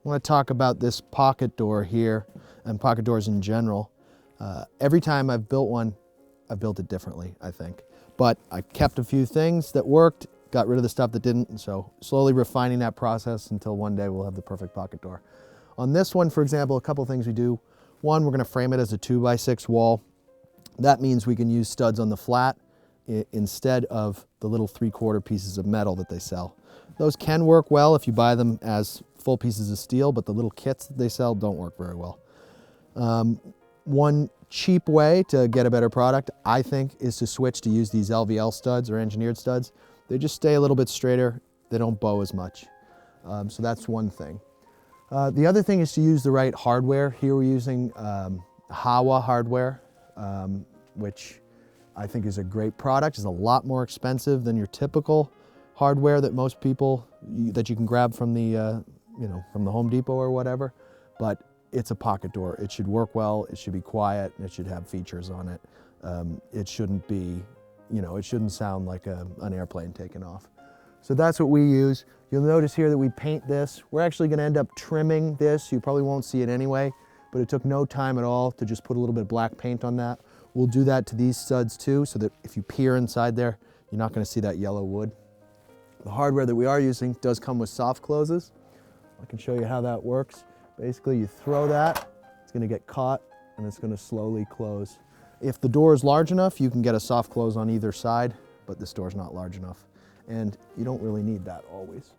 I want to talk about this pocket door here and pocket doors in general. Every time I've built one, I've built it differently, I think. But I kept a few things that worked, got rid of the stuff that didn't, and so slowly refining that process until one day we'll have the perfect pocket door. On this one, for example, a couple things we do. One, we're going to frame it as a 2x6 wall. That means we can use studs on the flat instead of the little 3/4 pieces of metal that they sell. Those can work well if you buy them as full pieces of steel, but the little kits that they sell don't work very well. One cheap way to get a better product, I think, is to switch to use these LVL studs or engineered studs. They just stay a little bit straighter. They don't bow as much. So that's one thing. The other thing is to use the right hardware. Here we're using Hawa hardware, which I think is a great product. It's a lot more expensive than your typical hardware that most people, that you can grab from the, from the Home Depot or whatever. But it's a pocket door. It should work well. It should be quiet. It should have features on it. It shouldn't be, it shouldn't sound like an airplane taking off. So that's what we use. You'll notice here that we paint this. We're actually going to end up trimming this. You probably won't see it anyway, but it took no time at all to just put a little bit of black paint on that. We'll do that to these studs too, so that if you peer inside there, you're not going to see that yellow wood. The hardware that we are using does come with soft closes. I can show you how that works. Basically, you throw that, it's going to get caught, and it's going to slowly close. If the door is large enough, you can get a soft close on either side, but this door's not large enough. And you don't really need that always.